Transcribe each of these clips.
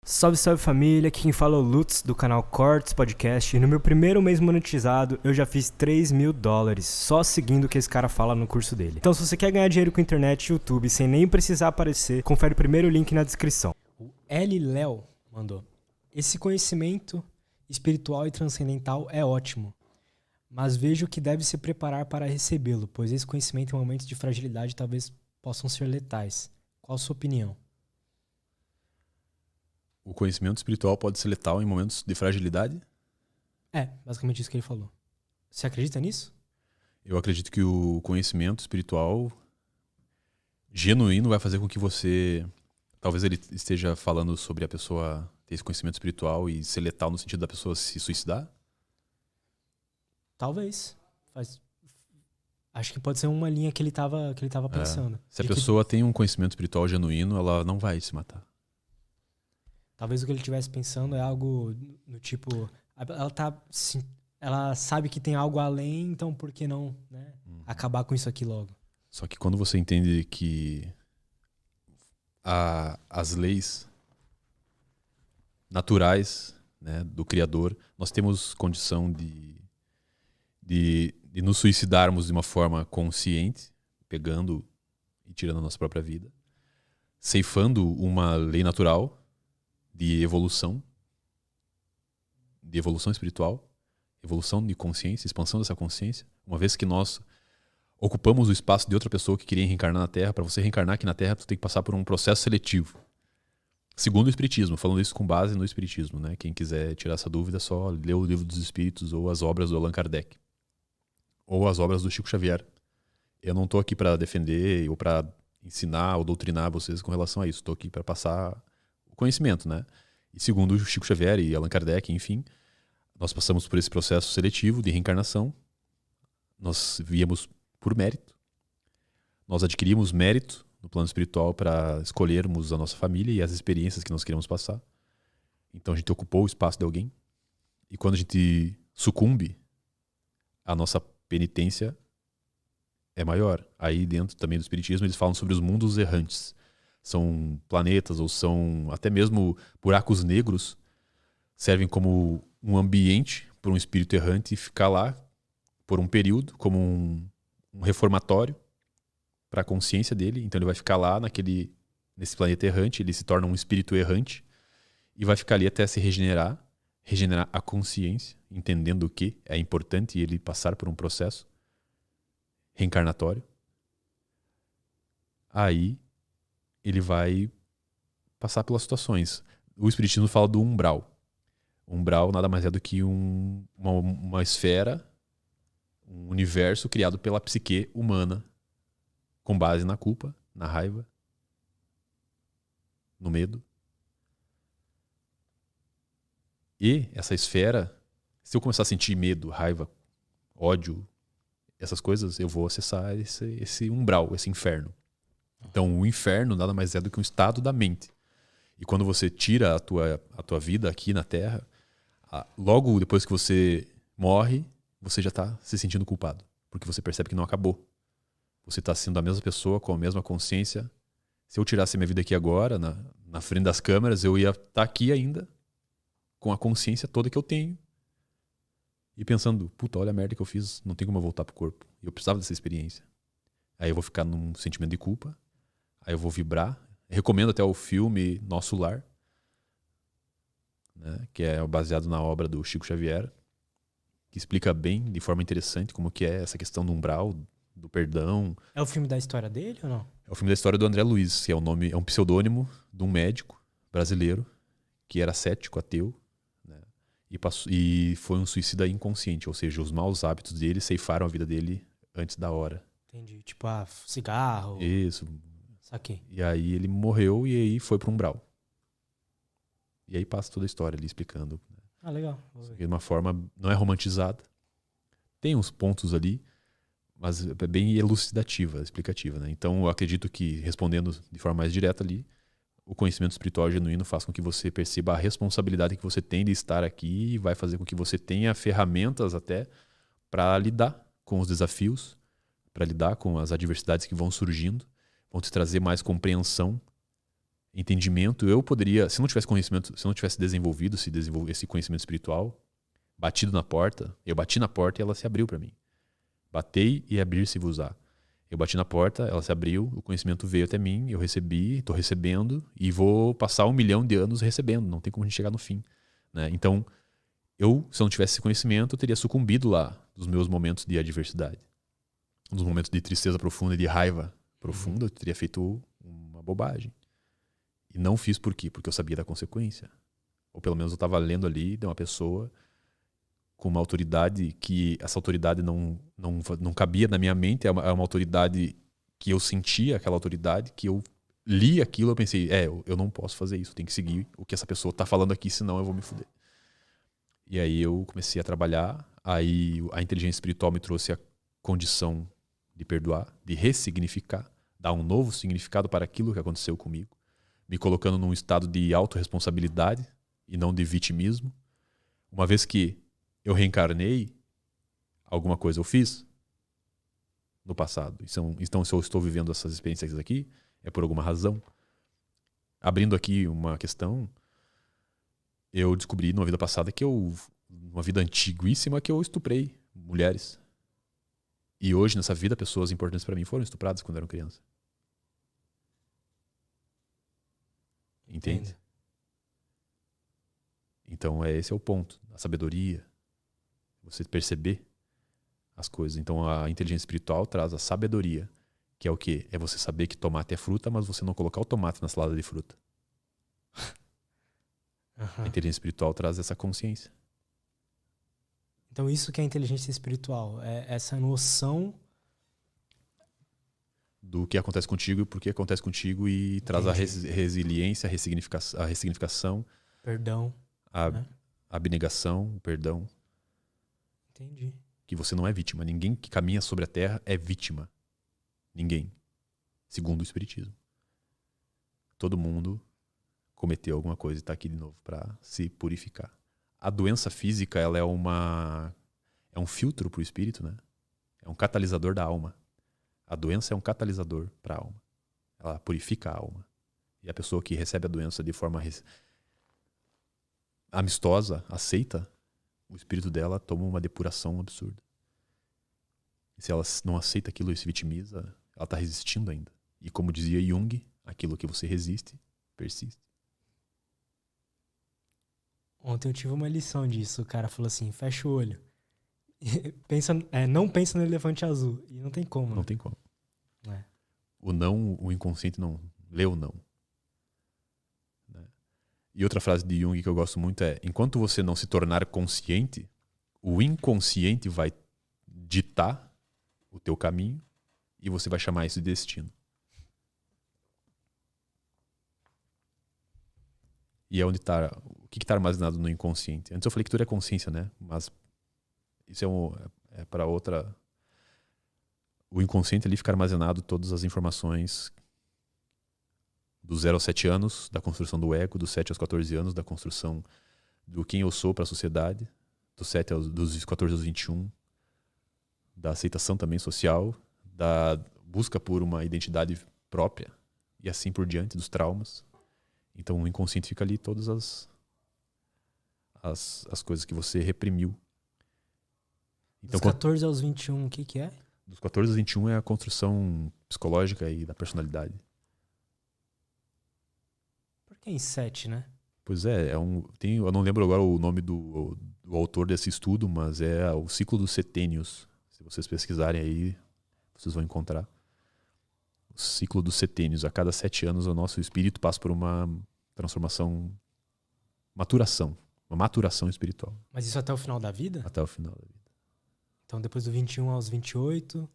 Salve, salve família, aqui quem fala é o Lutz do canal Cortes Podcast e no meu primeiro mês monetizado eu já fiz $3.000 só seguindo o que esse cara fala no curso dele. Então se você quer ganhar dinheiro com internet e YouTube sem nem precisar aparecer, confere o primeiro link na descrição. O L. Léo mandou: esse conhecimento espiritual e transcendental é ótimo, mas vejo que deve se preparar para recebê-lo, pois esse conhecimento em momentos de fragilidade talvez possam ser letais. Qual a sua opinião? O conhecimento espiritual pode ser letal em momentos de fragilidade? É, basicamente isso que ele falou. Você acredita nisso? Eu acredito que o conhecimento espiritual genuíno vai fazer com que você... Talvez ele esteja falando sobre a pessoa ter esse conhecimento espiritual e ser letal no sentido da pessoa se suicidar? Talvez. Acho que pode ser uma linha que ele tava pensando. Se a pessoa tem um conhecimento espiritual genuíno, ela não vai se matar. Talvez o que ele estivesse pensando é algo no tipo... Ela sabe que tem algo além, então por que não, né, acabar com isso aqui logo? Só que quando você entende que as leis naturais, né, do Criador, nós temos condição de nos suicidarmos de uma forma consciente, pegando e tirando a nossa própria vida, ceifando uma lei natural de evolução espiritual, evolução de consciência, expansão dessa consciência, uma vez que nós ocupamos o espaço de outra pessoa que queria reencarnar na Terra. Para você reencarnar aqui na Terra, você tem que passar por um processo seletivo. Segundo o Espiritismo, falando isso com base no Espiritismo, né? Quem quiser tirar essa dúvida, só lê o Livro dos Espíritos ou as obras do Allan Kardec. Ou as obras do Chico Xavier. Eu não estou aqui para defender ou para ensinar ou doutrinar vocês com relação a isso. Estou aqui para passar o conhecimento, né? E segundo o Chico Xavier e Allan Kardec, enfim, nós passamos por esse processo seletivo de reencarnação. Nós viemos por mérito. Nós adquirimos mérito no plano espiritual para escolhermos a nossa família e as experiências que nós queremos passar. Então a gente ocupou o espaço de alguém. E quando a gente sucumbe, a nossa penitência é maior. Aí dentro também do Espiritismo eles falam sobre os mundos errantes. São planetas ou são até mesmo buracos negros, servem como um ambiente para um espírito errante ficar lá por um período, como um reformatório para a consciência dele. Então ele vai ficar lá nesse planeta errante, ele se torna um espírito errante e vai ficar ali até se regenerar a consciência, entendendo que é importante ele passar por um processo reencarnatório. Aí ele vai passar pelas situações. O Espiritismo fala do umbral. O umbral nada mais é do que uma esfera, um universo criado pela psique humana, com base na culpa, na raiva, no medo. E essa esfera, se eu começar a sentir medo, raiva, ódio, essas coisas, eu vou acessar esse umbral, esse inferno. Então o inferno nada mais é do que um estado da mente. E quando você tira a tua vida aqui na Terra, logo depois que você morre, você já está se sentindo culpado. Porque você percebe que não acabou. Você está sendo a mesma pessoa, com a mesma consciência. Se eu tirasse minha vida aqui agora, na frente das câmeras, eu ia estar aqui ainda, com a consciência toda que eu tenho. E pensando, puta, olha a merda que eu fiz, não tem como eu voltar pro corpo. Eu precisava dessa experiência. Aí eu vou ficar num sentimento de culpa. Aí eu vou vibrar. Recomendo até o filme Nosso Lar, né, que é baseado na obra do Chico Xavier, que explica bem, de forma interessante, como que é essa questão do umbral, do perdão. É o filme da história dele ou não? É o filme da história do André Luiz, que é um pseudônimo de um médico brasileiro que era cético, ateu, né, e foi um suicida inconsciente, ou seja, os maus hábitos dele ceifaram a vida dele antes da hora. Entendi. Tipo, cigarro. Isso. Saquei. E aí ele morreu e aí foi pro umbral. E aí passa toda a história ali explicando. Ah, legal. De uma forma, não é romantizada. Tem uns pontos ali, mas é bem elucidativa, explicativa, né? Então eu acredito que, respondendo de forma mais direta ali, o conhecimento espiritual genuíno faz com que você perceba a responsabilidade que você tem de estar aqui e vai fazer com que você tenha ferramentas até para lidar com os desafios, para lidar com as adversidades que vão surgindo, vão te trazer mais compreensão entendimento, eu poderia, se não tivesse conhecimento, se não tivesse desenvolvido esse conhecimento espiritual, batido na porta, eu bati na porta e ela se abriu para mim. Batei e abrir-se-vos-á. Eu bati na porta, ela se abriu, o conhecimento veio até mim, eu recebi, estou recebendo e vou passar 1 milhão de anos recebendo, não tem como a gente chegar no fim, né? Então, se eu não tivesse esse conhecimento, eu teria sucumbido lá dos meus momentos de adversidade. Nos momentos de tristeza profunda e de raiva profunda, eu teria feito uma bobagem. E não fiz por quê? Porque eu sabia da consequência. Ou pelo menos eu estava lendo ali de uma pessoa com uma autoridade que essa autoridade não cabia na minha mente, é uma autoridade que eu sentia, aquela autoridade, que eu li aquilo, eu pensei, eu não posso fazer isso, eu tenho que seguir o que essa pessoa está falando aqui, senão eu vou me fuder. E aí eu comecei a trabalhar, aí a inteligência espiritual me trouxe a condição de perdoar, de ressignificar, dar um novo significado para aquilo que aconteceu comigo, me colocando num estado de autorresponsabilidade e não de vitimismo. Uma vez que eu reencarnei, alguma coisa eu fiz no passado. Então, se eu estou vivendo essas experiências aqui, é por alguma razão. Abrindo aqui uma questão, eu descobri numa vida passada numa vida antiguíssima, que eu estuprei mulheres. E hoje, nessa vida, pessoas importantes para mim foram estupradas quando eram crianças. Entende? Então, esse é o ponto. A sabedoria. Você perceber as coisas. Então, a inteligência espiritual traz a sabedoria. Que é o quê? É você saber que tomate é fruta, mas você não colocar o tomate na salada de fruta. A inteligência espiritual traz essa consciência. Então isso que é a inteligência espiritual, é essa noção do que acontece contigo e por que acontece contigo, e traz a resiliência, a ressignificação, perdão, a abnegação, o perdão. Entendi. Que você não é vítima. Ninguém que caminha sobre a terra é vítima. Ninguém. Segundo o Espiritismo. Todo mundo cometeu alguma coisa e está aqui de novo para se purificar. A doença física, ela é um filtro para o espírito, né? É um catalisador da alma. A doença é um catalisador para a alma. Ela purifica a alma. E a pessoa que recebe a doença de forma amistosa, aceita, o espírito dela toma uma depuração absurda. E se ela não aceita aquilo e se vitimiza, ela está resistindo ainda. E como dizia Jung, aquilo que você resiste, persiste. Ontem eu tive uma lição disso. O cara falou assim, fecha o olho. Não pensa no elefante azul. E não tem como. Não tem como. É. O inconsciente não lê o não. Né? E outra frase de Jung que eu gosto muito é: enquanto você não se tornar consciente, o inconsciente vai ditar o teu caminho e você vai chamar isso de destino. E é onde está. O que está armazenado no inconsciente? Antes eu falei que tudo é consciência, né? Mas isso é para outra. O inconsciente ali fica armazenado todas as informações do 0 aos 7 anos, da construção do ego, dos 7 aos 14 anos, da construção do quem eu sou para a sociedade, dos 14 aos 21, da aceitação também social, da busca por uma identidade própria e assim por diante, dos traumas. Então o inconsciente fica ali todas as coisas que você reprimiu. Então, dos 14 aos 21, o que é? Dos 14 aos 21 é a construção psicológica e da personalidade. Por que em 7, né? Pois é, eu não lembro agora o nome do autor desse estudo, mas é o ciclo dos setênios. Se vocês pesquisarem aí, vocês vão encontrar. O ciclo dos setênios. A cada 7 anos o nosso espírito passa por uma transformação, uma maturação espiritual. Mas isso até o final da vida? Até o final da vida. Então depois do 21 aos 28...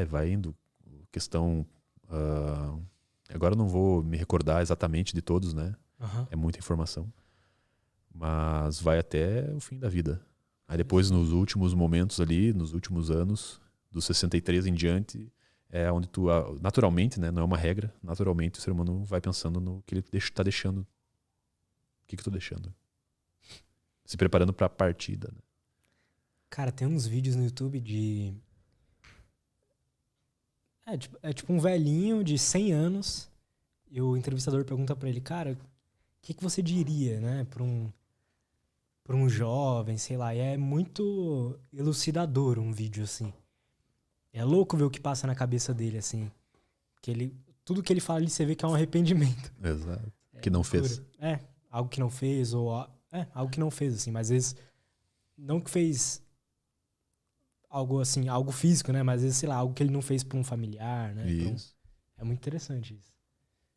Vai indo. Questão... agora eu não vou me recordar exatamente de todos, né? Uhum. É muita informação. Mas vai até o fim da vida. Aí depois, nos últimos momentos ali, nos últimos anos, dos 63 em diante, é onde tu, naturalmente, né, não é uma regra, naturalmente o ser humano vai pensando no que ele está deixando. O que eu tô deixando? Se preparando para a partida. Né? Cara, tem uns vídeos no YouTube de... É tipo um velhinho de 100 anos E o entrevistador pergunta pra ele, cara, o que você diria, né, pra um jovem, sei lá. E é muito elucidador um vídeo assim. É louco ver o que passa na cabeça dele, assim. Tudo que ele fala ali, você vê que é um arrependimento. Exato. Que não fez. Algo que não fez, ou... algo que não fez, assim. Mas às vezes, não que fez algo assim, algo físico, né? Mas às vezes, sei lá, algo que ele não fez pra um familiar, né? Isso. É muito interessante isso.